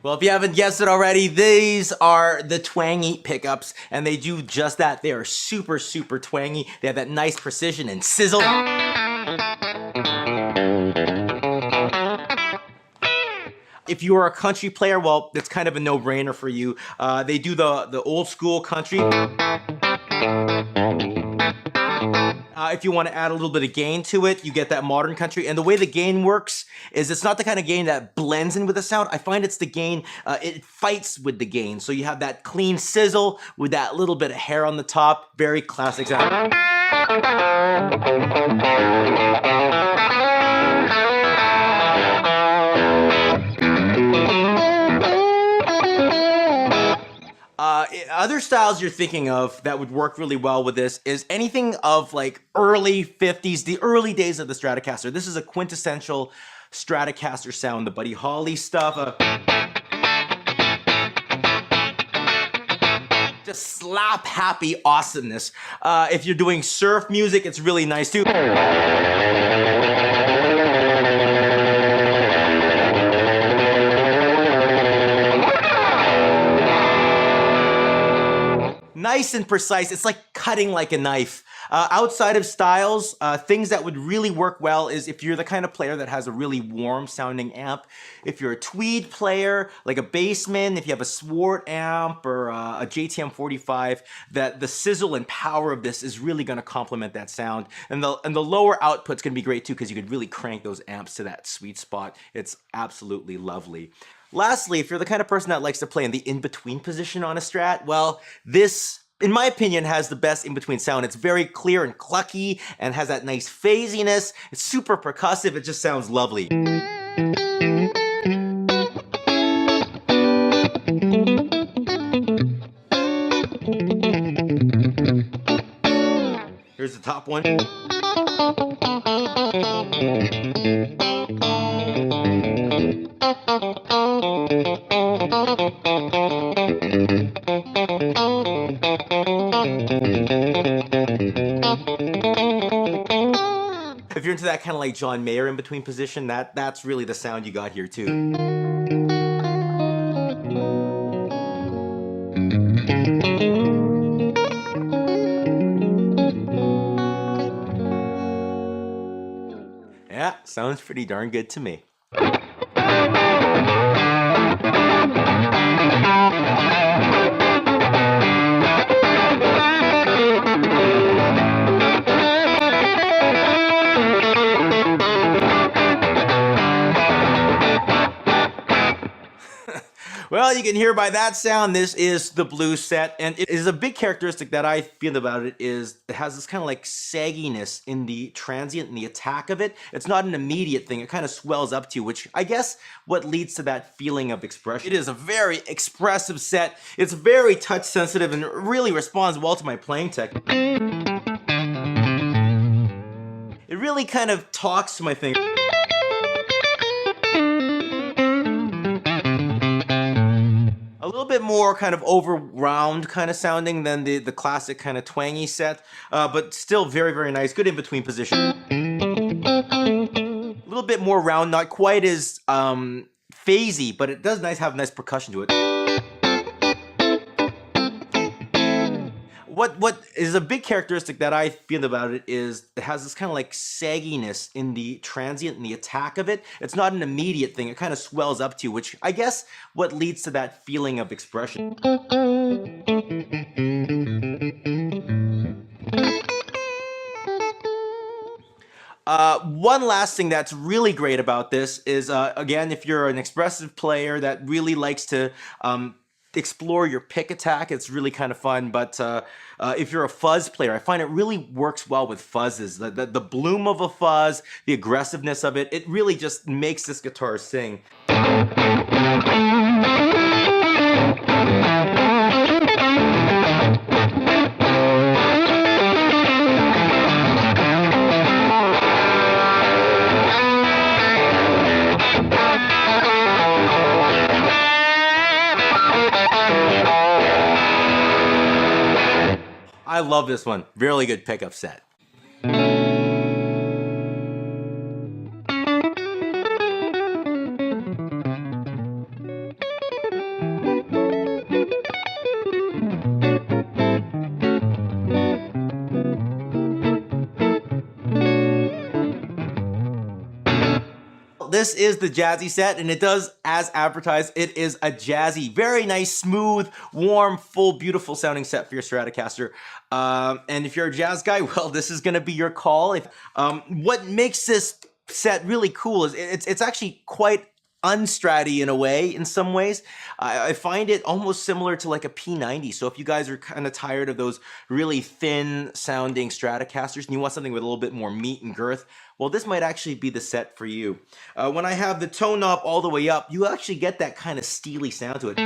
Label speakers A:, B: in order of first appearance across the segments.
A: Well, if you haven't guessed it already, these are the Twangy pickups, and they do just that. They are super, super twangy. They have that nice precision and sizzle. If you are a country player, well, it's kind of a no-brainer for you. They do the old school country. If you want to add a little bit of gain to it, you get that modern country. And the way the gain works is it's not the kind of gain that blends in with the sound. I find it's the gain, it fights with the gain. So you have that clean sizzle with that little bit of hair on the top. Very classic sound. Other styles you're thinking of that would work really well with this is anything of like early 50s, the early days of the Stratocaster. This is a quintessential Stratocaster sound, the Buddy Holly stuff. Just slap happy awesomeness. If you're doing surf music, it's really nice too. Nice and precise. It's like cutting like a knife. Outside of styles, things that would really work well is if you're the kind of player that has a really warm sounding amp. If you're a tweed player, like a bassman, if you have a Swart amp or a JTM 45, that the sizzle and power of this is really going to complement that sound. And the lower output's going to be great too, because you could really crank those amps to that sweet spot. It's absolutely lovely. Lastly, if you're the kind of person that likes to play in the in-between position on a Strat, well, this, in my opinion, has the best in-between sound. It's very clear and clucky and has that nice phasiness. It's super percussive. It just sounds lovely. Here's the top one. If you're into that kind of like John Mayer in between position, that's really the sound you got here too. Yeah, sounds pretty darn good to me. Well, you can hear by that sound, this is the blue set, and it is a big characteristic that I feel about it is it has this kind of like sagginess in the transient and the attack of it. It's not an immediate thing, it kind of swells up to you, which I guess what leads to that feeling of expression. It is a very expressive set, it's very touch sensitive and really responds well to my playing technique. It really kind of talks to my thing. A little bit more kind of over round kind of sounding than the classic kind of twangy set, but still very, very nice. Good in between position. A little bit more round, not quite as phasey, but it does have nice percussion to it. What is a big characteristic that I feel about it is it has this kind of like sagginess in the transient and the attack of it. It's not an immediate thing, it kind of swells up to you, which I guess what leads to that feeling of expression. One last thing that's really great about this is, again, if you're an expressive player that really likes to explore your pick attack, it's really kind of fun. But if you're a fuzz player, I find it really works well with fuzzes. The bloom of a fuzz, the aggressiveness of it, it really just makes this guitar sing. I love this one. Really good pickup set. this is the Jazzy set, and it does, as advertised, it is a Jazzy. Very nice, smooth, warm, full, beautiful sounding set for your Stratocaster. And if you're a jazz guy, well, this is gonna be your call. What makes this set really cool is it's actually quite unstratty in a way, in some ways. I find it almost similar to like a P90. So if you guys are kind of tired of those really thin sounding Stratocasters and you want something with a little bit more meat and girth, well, this might actually be the set for you. When I have the tone knob all the way up, you actually get that kind of steely sound to it.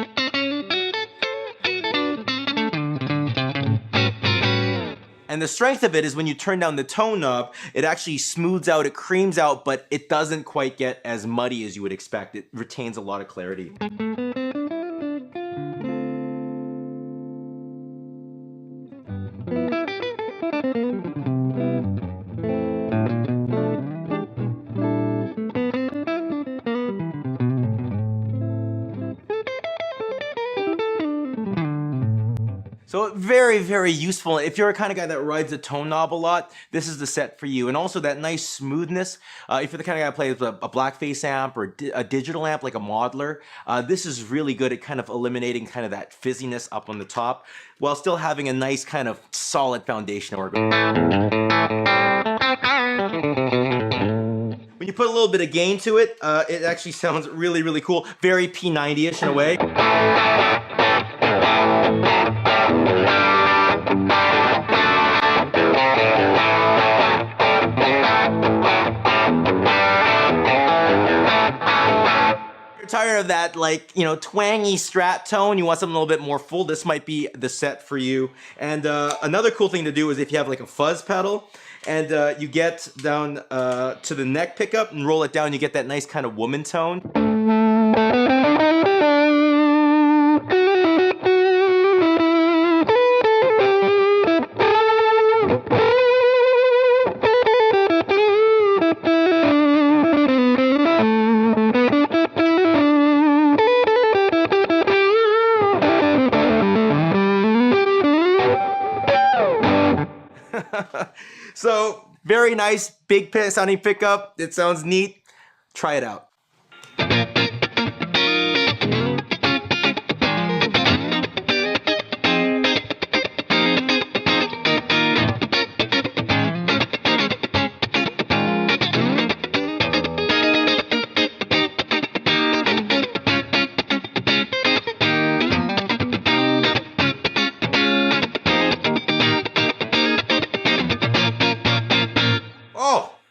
A: And the strength of it is when you turn down the tone knob, it actually smooths out, it creams out, but it doesn't quite get as muddy as you would expect. It retains a lot of clarity. So very, very useful. If you're a kind of guy that rides a tone knob a lot, this is the set for you. And also that nice smoothness. If you're the kind of guy that plays a blackface amp or a digital amp like a modeler, this is really good at kind of eliminating kind of that fizziness up on the top while still having a nice kind of solid foundation organ. When you put a little bit of gain to it, it actually sounds really, really cool. Very P90-ish in a way. Tired of that, like, you know, twangy Strat tone, you want something a little bit more full, this might be the set for you. And another cool thing to do is if you have like a fuzz pedal and you get down to the neck pickup and roll it down, you get that nice kind of woman tone. So, very nice, big sounding pickup. It sounds neat. Try it out.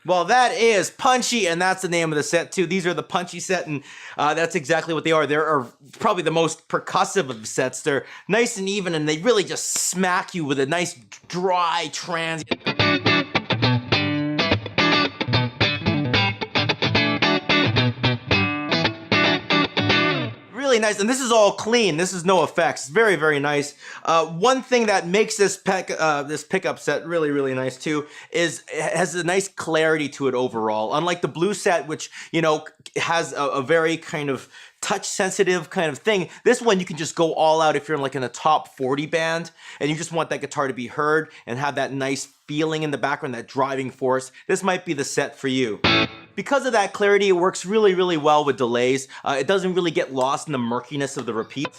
A: Well, that is Punchy, and that's the name of the set too. These are the Punchy set, and that's exactly what they are. They are probably the most percussive of the sets. They're nice and even, and they really just smack you with a nice dry transient. Really nice, and this is all clean. This is no effects. Very, very nice. One thing that makes this pickup set really, really nice too is it has a nice clarity to it overall. Unlike the blue set, which, you know, has a very kind of touch sensitive kind of thing, this one you can just go all out if you're like in a top 40 band and you just want that guitar to be heard and have that nice feeling in the background, that driving force. This might be the set for you. Because of that clarity, it works really, really well with delays. It doesn't really get lost in the murkiness of the repeats.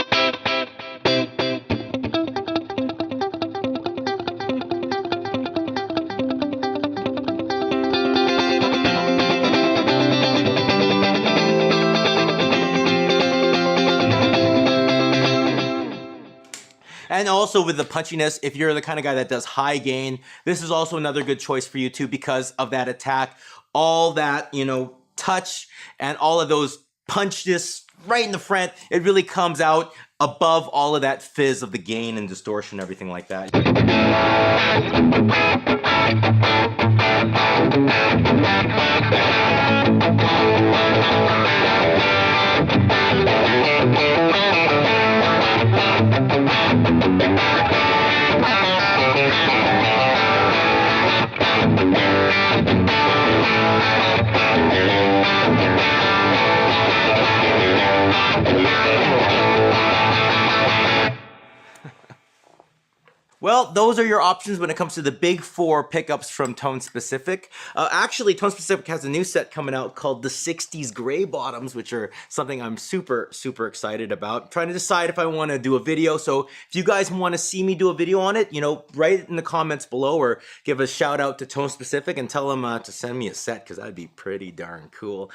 A: And also with the punchiness, if you're the kind of guy that does high gain, this is also another good choice for you too because of that attack. All that, you know, touch and all of those punchness right in the front, it really comes out above all of that fizz of the gain and distortion, everything like that. Well, Well, those are your options when it comes to the big four pickups from Tone Specific. Actually, Tone Specific has a new set coming out called the 60s Gray Bottoms, which are something I'm super, super excited about. I'm trying to decide if I want to do a video. So if you guys want to see me do a video on it, you know, write it in the comments below or give a shout out to Tone Specific and tell them to send me a set because that'd be pretty darn cool.